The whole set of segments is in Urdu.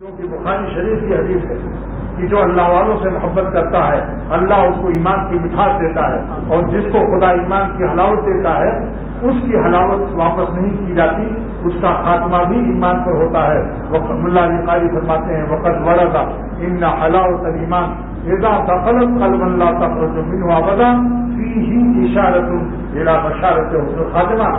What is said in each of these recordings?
کیونکہ بخاری شریف کی حدیث ہے کہ جو اللہ والوں سے محبت کرتا ہے اللہ اس کو ایمان کی مٹھاس دیتا ہے، اور جس کو خدا ایمان کی حلاوت دیتا ہے اس کی حلاوت واپس نہیں کی جاتی، اس کا خاتمہ بھی ایمان پر ہوتا ہے۔ اللہ علی قاری فرماتے ہیں وقت وردا ان حلاوت الایمان اذا دخلت قلب لا تخرج منه ابدا فيه اشارۃ الى بشارۃ حسن الخاتمہ،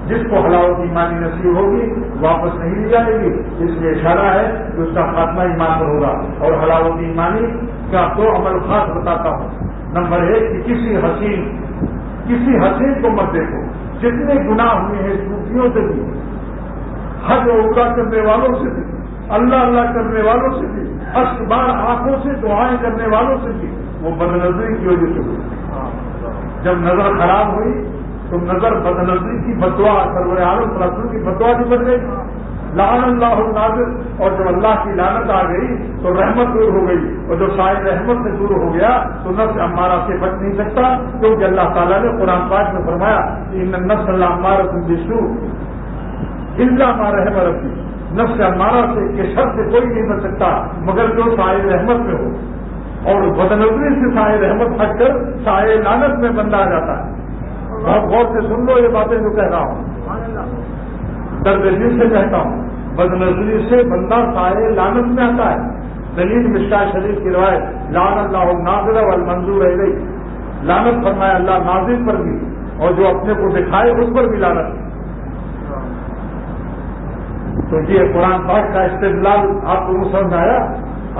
جس کو حلاوت ایمانی نصیب ہوگی واپس نہیں لی جائے گی، اس میں اشارہ ہے کہ اس کا خاتمہ ایمان پر ہوگا۔ اور حلاوت ایمانی کا دو عمل خاص بتاتا ہوں۔ نمبر 1 کہ کسی حسین کو مت دیکھو، جتنے گناہ ہوئے ہیں صوفیوں سے بھی، حج و عمرہ کرنے والوں سے بھی، اللہ اللہ کرنے والوں سے بھی، اشکبار آنکھوں سے دعائیں کرنے والوں سے بھی، وہ بدنظری کی وجہ سے ہوئی۔ جب نظر خراب ہوئی تو نظر بدنظری کی بدعا، سرور عالم صلی اللہ علیہ وسلم کی بدعا بھی بن گئی، لعن اللہ الناظر، اور جب اللہ کی لعنت آ گئی تو رحمت دور ہو گئی، اور جب سائے رحمت سے دور ہو گیا تو نفس امارہ سے بچ نہیں سکتا، کیونکہ اللہ تعالیٰ نے قرآن پاک میں فرمایا ان النفس لامارۃ بالسوء الا ما رحم ربی، نفس امارہ سے کہ شر سے کوئی نہیں بچ سکتا مگر جو سائے رحمت میں ہو، اور بدنظری سے سائے رحمت ہٹ کر سائے لعنت میں بندہ آ جاتا ہے۔ بہت غور سے سن لو یہ باتیں جو کہہ رہا ہوں، درد دل سے کہتا ہوں، بدنظری سے بندہ سائے لعنت میں آتا ہے۔ دلیل مشکاۃ شریف کی روایت لعن اللہ الناظر والمنظور الیہ، لعنت فرمایا اللہ ناظر پر بھی اور جو اپنے کو دکھائے اس پر بھی لعنت۔ تو یہ قرآن پاک کا استدلال آپ کو سمجھ آیا؟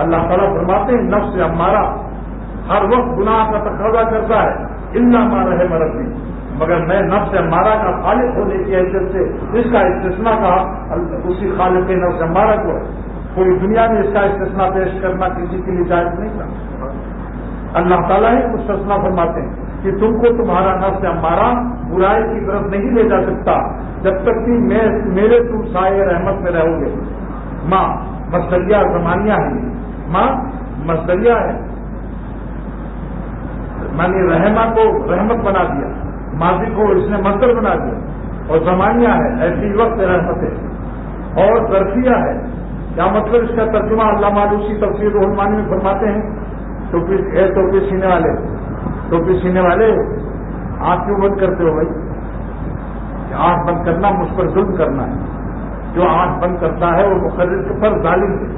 اللہ تعالیٰ فرماتے ہیں نفس امارہ ہر وقت گناہ کا تقاضا کرتا ہے الا ما رحم ربی، مگر میں نفس امارہ کا خالق ہونے کی حیثیت سے اس کا استثناء کہا اسی خالق نفس امارہ کو، کوئی دنیا میں اس کا استثناء پیش کرنا کسی کے لیے جائز نہیں تھا۔ اللہ تعالیٰ ہی مستثنیٰ فرماتے ہیں کہ تم کو تمہارا نفس امارہ برائی کی طرف نہیں لے جا سکتا جب تک کہ میرے تم سائے رحمت میں رہو گے۔ ماں مصدریہ زمانیہ ہے، ماں مصدریہ ہے، میں نے رحمہ کو رحمت بنا دیا، ماضی کو اس نے مصدر بنا دیا، اور زمانیہ ہے ایسی وقت رحمت ہے، اور ظرفیہ ہے۔ کیا مطلب اس کا ترجمہ علامہ آلوسی تفسیر روح المانی میں فرماتے ہیں ٹوپی سینے والے آنکھ کیوں بند کرتے ہو بھائی؟ آنکھ بند کرنا مجھ پر ظلم کرنا ہے، جو آنکھ بند کرتا ہے وہ مقرر کے پر ظالم ہے،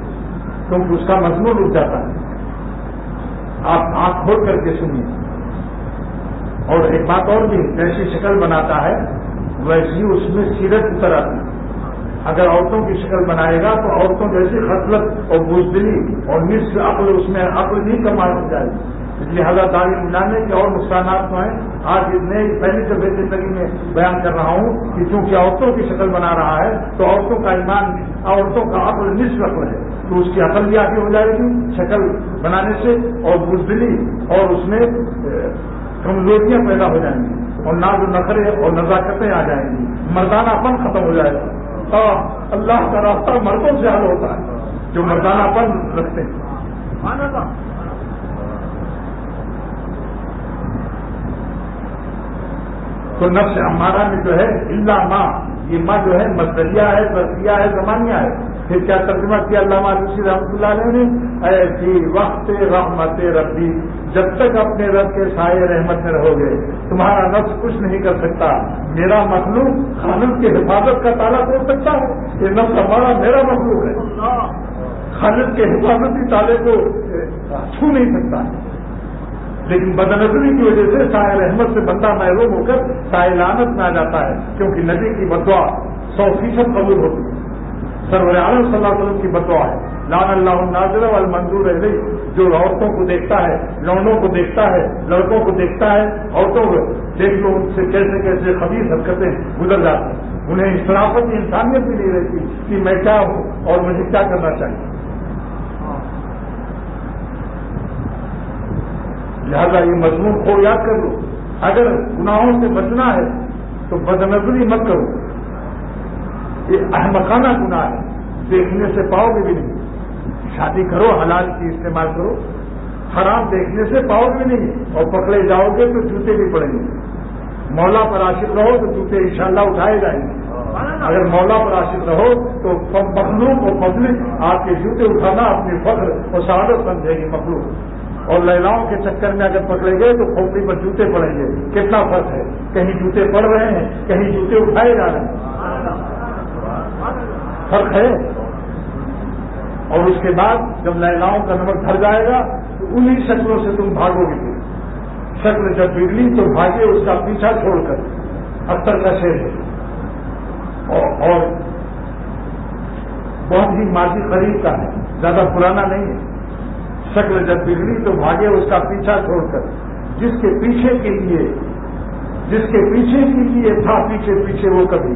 کیونکہ اس کا مضمون رک جاتا ہے۔ آپ آنکھ کھول کر کے سنیے۔ اور ایک بات اور بھی، جیسی شکل بناتا ہے ویسی اس میں سیرت اتر آتی ہے۔ اگر عورتوں کی شکل بنائے گا تو عورتوں جیسی خصلت اور بزدلی اور نصف عقل اس میں عقل نہیں کمال ہو جائے گی۔ اس لہٰذا تعلیم ملانے کے اور نقصانات تو ہیں۔ آج نئے پہلی دفعہ زندگی میں بیان کر رہا ہوں کہ چونکہ عورتوں کی شکل بنا رہا ہے تو عورتوں کا ایمان، عورتوں کا عقل نصف عقل ہے، تو اس کی عقل بھی آگے ہو جائے گی شکل بنانے سے، اور بزدلی اور اس میں کمزوریاں پیدا ہو جائیں گی، اور ناز و نخرے اور نزاکتیں آ جائیں گی، مردانہ پن ختم ہو جائے گا۔ اللہ کا راستہ مردوں سے حل ہوتا ہے جو مردانہ پن رکھتے ہیں۔ تو نفس امارہ میں جو ہے اللہ ماں، یہ ماں جو ہے مصدریہ ہے، ظرفیہ ہے، زمانیہ ہے۔ پھر کیا ترجمہ کیا علامہ آلوسی رحمۃ اللہ علیہ نے؟ اے فی وقت رحمت ربی، جب تک اپنے رب کے سائے رحمت میں رہو گے تمہارا نفس کچھ نہیں کر سکتا۔ میرا مخلوق خالق کی حفاظت کا تالا توڑ سکتا ہے؟ یہ نفس ہمارا میرا مخلوق ہے، خالق کے حفاظتی تالے کو چھو نہیں سکتا، لیکن بدنظری کی وجہ سے سائے رحمت سے بندہ محروم ہو کر سائے لعنت میں آ جاتا ہے، کیونکہ نبی کی بدعا 100% قبول ہوتی ہے۔ سرور عالم صلی اللہ علیہ وسلم کی بدعا ہے لعن اللہ الناظر والمنظور الیہ، جو عورتوں کو دیکھتا ہے، لونڈوں کو دیکھتا ہے، لڑکوں کو دیکھتا ہے، عورتوں کو دیکھ لو ان سے کیسے کیسے خبیث حرکتیں گزر جاتی ہیں، انہیں شرافت انسانیت بھی نہیں رہتی کہ میں کیا ہوں اور مجھے کیا کرنا چاہیے۔ لہذا یہ مضمون کو یاد کر لو، اگر گناہوں سے بچنا ہے تو بدنظری مت کرو، یہ احمقانہ گناہ ہے، دیکھنے سے پاؤ گے بھی نہیں۔ شادی کرو، حلال کی استعمال کرو، حرام دیکھنے سے پاؤ گے نہیں، اور پکڑے جاؤ گے تو جوتے بھی پڑیں گے۔ مولا پر عاشق رہو تو جوتے انشاءاللہ اٹھائے جائیں گے۔ اگر مولا پر عاشق رہو تو مخلوق و پبلک آپ کے جوتے اٹھانا اپنی فخر اور سعادت سمجھے گی مخلوق. اور لیلاؤں کے چکر میں اگر پکڑے گئے تو کھوپڑی پر جوتے پڑیں گے. کتنا فرق ہے, کہیں جوتے پڑ رہے ہیں, کہیں جوتے اٹھائے جا رہے ہیں, فرق ہے. اور اس کے بعد جب لیلاؤں کا نمک بھر جائے گا تو انہی شکلوں سے تم بھاگو گے. شکل جب بگڑی تو بھاگے اس کا پیچھا چھوڑ کر. اختر کا شعر ہے اور بہت ہی ماضی قریب کا ہے, زیادہ پرانا نہیں ہے. شکل جب بگڑی تو بھاگے اس کا پیچھا چھوڑ کر. جس کے پیچھے کے لیے تھا پیچھے پیچھے وہ کبھی.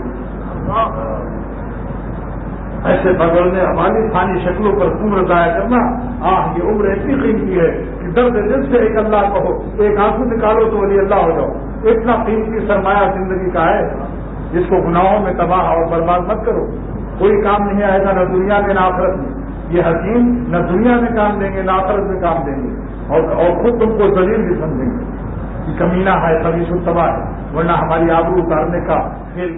ایسے بگڑنے والی فانی شکلوں پر عمر ضائع کرنا, یہ عمر اتنی قیمتی ہے کہ درد دل سے ایک اللہ کہو, ایک آنسو نکالو تو ولی اللہ ہو جاؤ. اتنا قیمتی سرمایہ زندگی کا ہے جس کو گناہوں میں تباہ اور برباد مت کرو. کوئی کام نہیں آئے گا نہ دنیا میں نہ آخرت میں. یہ حکیم نہ دنیا میں کام دیں گے نہ آخرت میں کام دیں گے, اور خود تم کو ذلیل بھی سمجھیں گے کہ کمینہ ہے, خبیث الطبع ہے, ورنہ ہماری آبرو اتارنے کا کھیل